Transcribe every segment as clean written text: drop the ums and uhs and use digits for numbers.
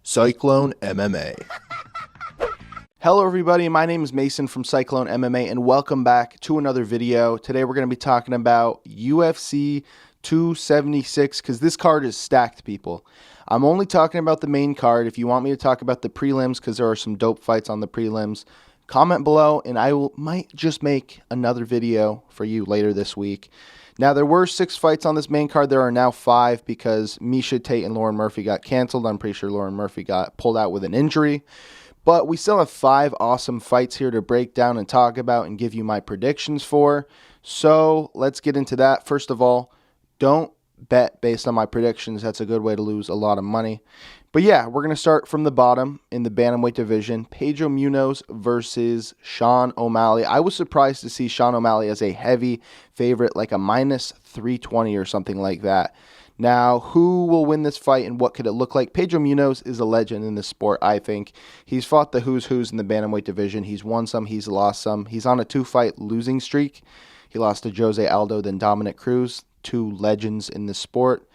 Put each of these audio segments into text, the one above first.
Cyclone MMA. Hello everybody, my name is Mason from Cyclone MMA and welcome back to another video. Today we're going to be talking about UFC 276 because this card is stacked, people. I'm only talking about the main card. If you want me to talk about the prelims because there are some dope fights on the prelims, comment below and might just make another video for you later this week. Now, there were 6 fights on this main card. There are now 5 because Miesha Tate and Lauren Murphy got canceled. I'm pretty sure Lauren Murphy got pulled out with an injury. But we still have 5 awesome fights here to break down and talk about and give you my predictions for. So let's get into that. First of all, don't bet based on my predictions. That's a good way to lose a lot of money. But yeah, we're going to start from the bottom in the bantamweight division. Pedro Munhoz versus Sean O'Malley. I was surprised to see Sean O'Malley as a heavy favorite, like a minus 320 or something like that. Now, who will win this fight and what could it look like? Pedro Munhoz is a legend in this sport, I think. He's fought the who's in the bantamweight division. He's won some, he's lost some. He's on a 2-fight losing streak. He lost to Jose Aldo, then Dominic Cruz, 2 legends in the sport.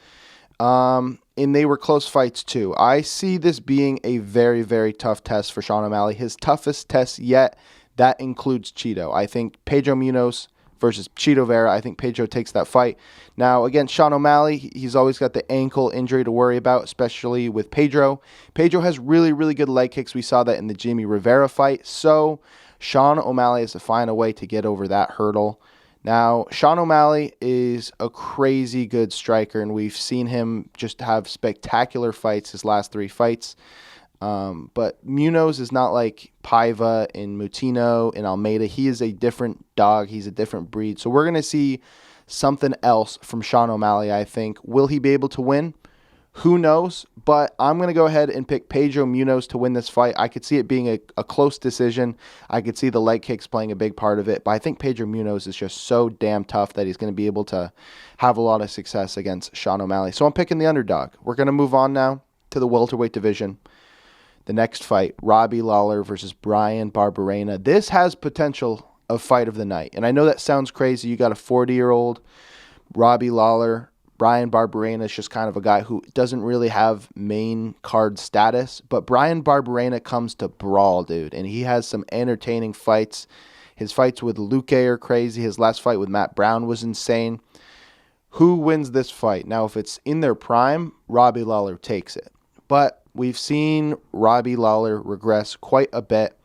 And they were close fights too. I see this being a very, very tough test for Sean O'Malley. His toughest test yet, that includes Cheeto. I think Pedro Munhoz versus Cheeto Vera. I think Pedro takes that fight. Now, against Sean O'Malley, he's always got the ankle injury to worry about, especially with Pedro. Pedro has really, really good leg kicks. We saw that in the Jimmy Rivera fight. So, Sean O'Malley has to find a way to get over that hurdle. Now, Sean O'Malley is a crazy good striker, and we've seen him just have spectacular fights his last 3 fights. But Munhoz is not like Paiva and Moutinho and Almeida. He is a different dog. He's a different breed. So we're going to see something else from Sean O'Malley, I think. Will he be able to win? Who knows? But I'm going to go ahead and pick Pedro Munhoz to win this fight. I could see it being a close decision. I could see the leg kicks playing a big part of it. But I think Pedro Munhoz is just so damn tough that he's going to be able to have a lot of success against Sean O'Malley. So I'm picking the underdog. We're going to move on now to the welterweight division. The next fight, Robbie Lawler versus Bryan Barbarena. This has potential of fight of the night. And I know that sounds crazy. You got a 40-year-old Robbie Lawler. Bryan Barbarena is just kind of a guy who doesn't really have main card status. But Bryan Barbarena comes to brawl, dude. And he has some entertaining fights. His fights with Luque are crazy. His last fight with Matt Brown was insane. Who wins this fight? Now, if it's in their prime, Robbie Lawler takes it. But we've seen Robbie Lawler regress quite a bit.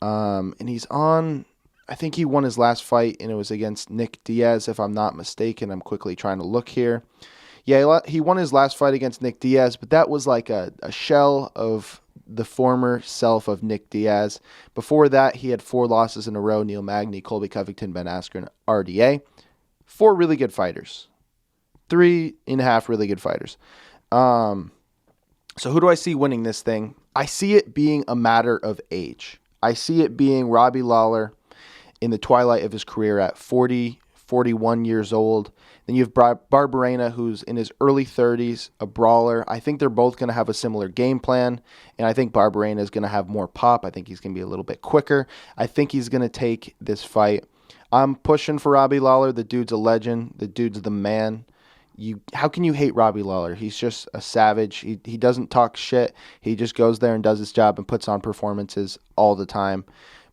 And he's on... I think he won his last fight, and it was against Nick Diaz, if I'm not mistaken. I'm quickly trying to look here. Yeah, he won his last fight against Nick Diaz, but that was like a shell of the former self of Nick Diaz. Before that, he had 4 losses in a row: Neil Magny, Colby Covington, Ben Askren, RDA. 4 really good fighters. 3.5 really good fighters. So who do I see winning this thing? I see it being a matter of age. I see it being Robbie Lawler in the twilight of his career at 40, 41 years old. Then you have Barbarena, who's in his early 30s, a brawler. I think they're both going to have a similar game plan, and I think Barbarena is going to have more pop. I think he's going to be a little bit quicker. I think he's going to take this fight. I'm pushing for Robbie Lawler. The dude's a legend. The dude's the man. How can you hate Robbie Lawler? He's just a savage. He doesn't talk shit. He just goes there and does his job and puts on performances all the time.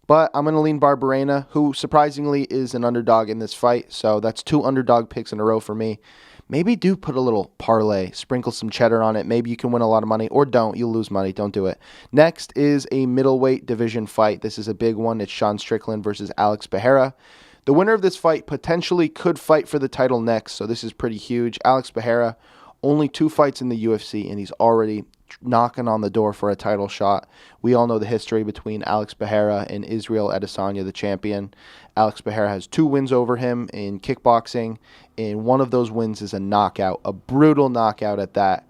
But I'm going to lean Barbarena, who surprisingly is an underdog in this fight. So that's 2 underdog picks in a row for me. Maybe do put a little parlay, sprinkle some cheddar on it. Maybe you can win a lot of money, or don't. You'll lose money. Don't do it. Next is a middleweight division fight. This is a big one. It's Sean Strickland versus Alex Behara. The winner of this fight potentially could fight for the title next, so this is pretty huge. Alex Behara, only 2 fights in the UFC, and he's already knocking on the door for a title shot. We all know the history between Alex Behara and Israel Adesanya, the champion. Alex Behara has 2 wins over him in kickboxing, and one of those wins is a knockout, a brutal knockout at that.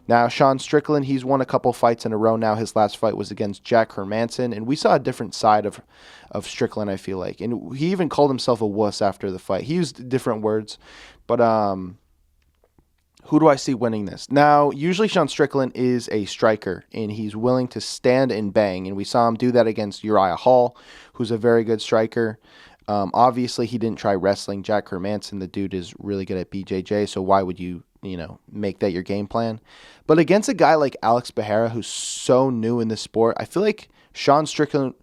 Now, Sean Strickland, he's won a couple fights in a row now. His last fight was against Jack Hermanson, and we saw a different side of Strickland, I feel like. And he even called himself a wuss after the fight. He used different words, but who do I see winning this? Now, usually Sean Strickland is a striker, and he's willing to stand and bang, and we saw him do that against Uriah Hall, who's a very good striker. Obviously, he didn't try wrestling. Jack Hermanson, the dude, is really good at BJJ, so why would you make that your game plan. But against a guy like Alex Behara, who's so new in this sport, I feel like Sean Strickland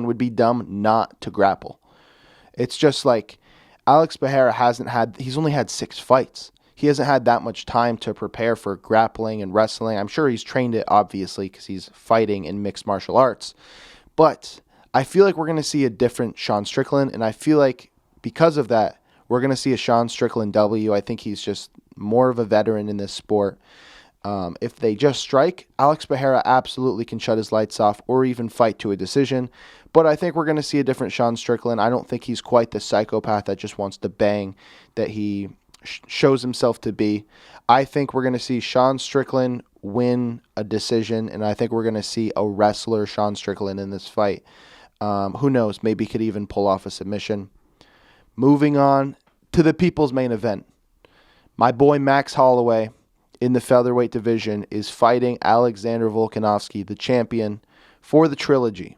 would be dumb not to grapple. It's just like Alex Behara he's only had 6 fights. He hasn't had that much time to prepare for grappling and wrestling. I'm sure he's trained it, obviously, because he's fighting in mixed martial arts. But I feel like we're going to see a different Sean Strickland, and I feel like because of that, we're going to see a Sean Strickland W. I think he's just more of a veteran in this sport. If they just strike, Alex Behara absolutely can shut his lights off or even fight to a decision. But I think we're going to see a different Sean Strickland. I don't think he's quite the psychopath that just wants to bang that he shows himself to be. I think we're going to see Sean Strickland win a decision, and I think we're going to see a wrestler Sean Strickland in this fight. Who knows? Maybe he could even pull off a submission. Moving on to the people's main event. My boy Max Holloway in the featherweight division is fighting Alexander Volkanovski, the champion, for the trilogy.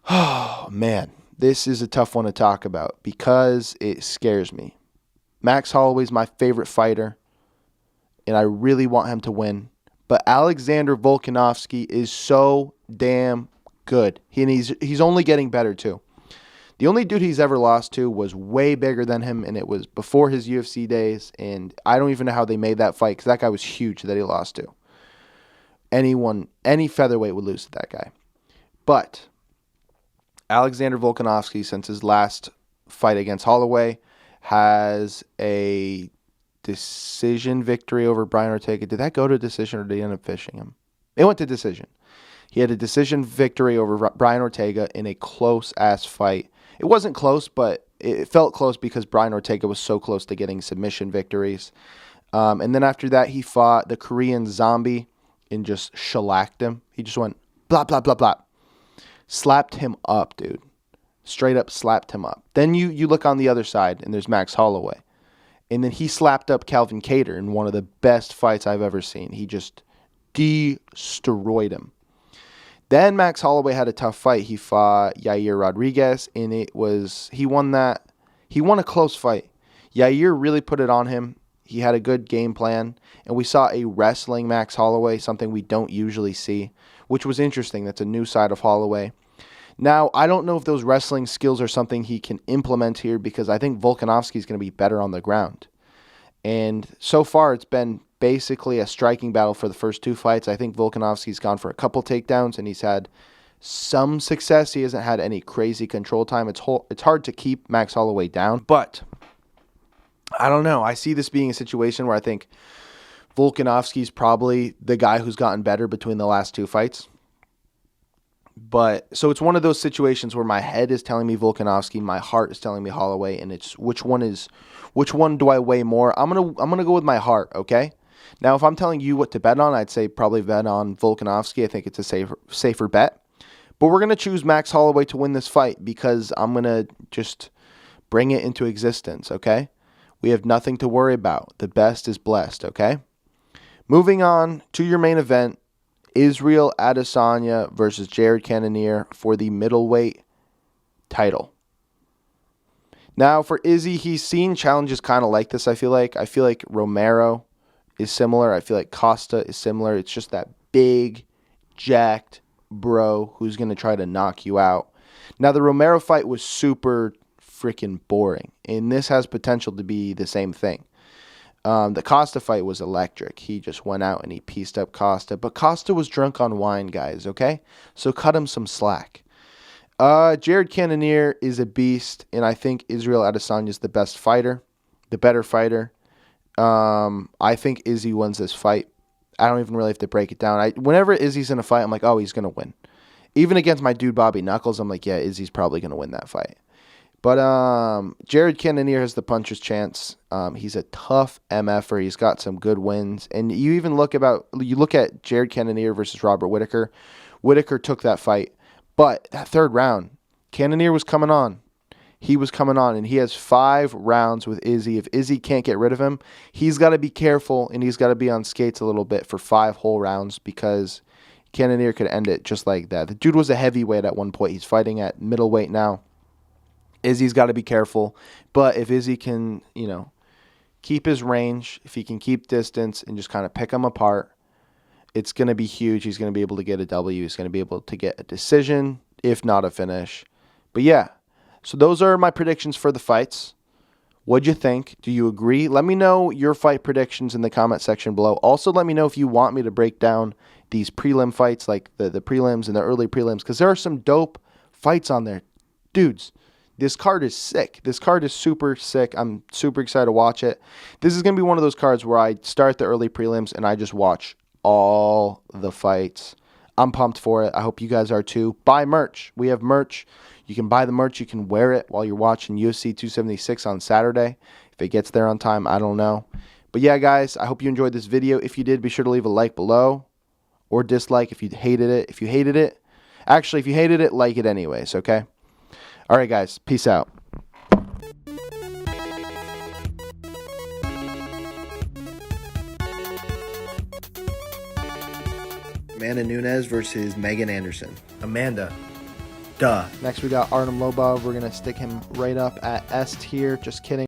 Oh, man. This is a tough one to talk about because it scares me. Max Holloway's my favorite fighter, and I really want him to win. But Alexander Volkanovski is so damn good. And he's only getting better, too. The only dude he's ever lost to was way bigger than him, and it was before his UFC days, and I don't even know how they made that fight because that guy was huge that he lost to. Any featherweight would lose to that guy. But Alexander Volkanovski, since his last fight against Holloway, has a decision victory over Brian Ortega. Did that go to decision or did he end up finishing him? It went to decision. He had a decision victory over Brian Ortega in a close-ass fight. It wasn't close, but it felt close because Brian Ortega was so close to getting submission victories. And then after that, he fought the Korean Zombie and just shellacked him. He just went blah, blah, blah, blah. Slapped him up, dude. Straight up slapped him up. Then you look on the other side, and there's Max Holloway. And then he slapped up Calvin Kattar in one of the best fights I've ever seen. He just destroyed him. Then Max Holloway had a tough fight. He fought Yair Rodriguez, and he won that. He won a close fight. Yair really put it on him. He had a good game plan, and we saw a wrestling Max Holloway, something we don't usually see, which was interesting. That's a new side of Holloway. Now, I don't know if those wrestling skills are something he can implement here because I think Volkanovski is going to be better on the ground. And so far, it's been basically a striking battle for the first 2 fights. I think Volkanovski's gone for a couple takedowns, and he's had some success. He hasn't had any crazy control time. It's hard to keep Max Holloway down, but I don't know. I see this being a situation where I think Volkanovski's probably the guy who's gotten better between the last 2 fights. But so it's one of those situations where my head is telling me Volkanovski, my heart is telling me Holloway, and it's which one do I weigh more? I'm gonna go with my heart, okay? Now, if I'm telling you what to bet on, I'd say probably bet on Volkanovski. I think it's a safer bet. But we're gonna choose Max Holloway to win this fight because I'm gonna just bring it into existence, okay? We have nothing to worry about. The best is blessed, okay? Moving on to your main event. Israel Adesanya versus Jared Cannonier for the middleweight title. Now, for Izzy, he's seen challenges kind of like this, I feel like. I feel like Romero is similar. I feel like Costa is similar. It's just that big, jacked bro who's going to try to knock you out. Now, the Romero fight was super freaking boring, and this has potential to be the same thing. The Costa fight was electric. He just went out and he pieced up Costa. But Costa was drunk on wine, guys, okay? So cut him some slack. Jared Cannonier is a beast, and I think Israel Adesanya is the best fighter, the better fighter. I think Izzy wins this fight. I don't even really have to break it down. Whenever Izzy's in a fight, I'm like, oh, he's going to win. Even against my dude Bobby Knuckles, I'm like, yeah, Izzy's probably going to win that fight. But Jared Cannonier has the puncher's chance. He's a tough MFer. He's got some good wins. And you even look at Jared Cannonier versus Robert Whittaker. Whittaker took that fight. But that 3rd round, Cannonier was coming on. He was coming on, and he has 5 rounds with Izzy. If Izzy can't get rid of him, he's got to be careful, and he's got to be on skates a little bit for 5 whole rounds because Cannonier could end it just like that. The dude was a heavyweight at one point. He's fighting at middleweight now. Izzy's got to be careful, but if Izzy can, keep his range, if he can keep distance and just kind of pick them apart, it's going to be huge. He's going to be able to get a W. He's going to be able to get a decision, if not a finish. But yeah, so those are my predictions for the fights. What'd you think? Do you agree? Let me know your fight predictions in the comment section below. Also, let me know if you want me to break down these prelim fights, like the prelims and the early prelims, because there are some dope fights on there. Dudes, this card is sick. This card is super sick. I'm super excited to watch it. This is going to be one of those cards where I start the early prelims and I just watch all the fights. I'm pumped for it. I hope you guys are too. Buy merch. We have merch. You can buy the merch. You can wear it while you're watching UFC 276 on Saturday. If it gets there on time, I don't know. But yeah, guys, I hope you enjoyed this video. If you did, be sure to leave a like below or dislike if you hated it. If you hated it, actually, if you hated it, like it anyways, okay? All right, guys. Peace out. Amanda Nunes versus Megan Anderson. Amanda. Duh. Next, we got Artem Lobov. We're going to stick him right up at S tier. Just kidding.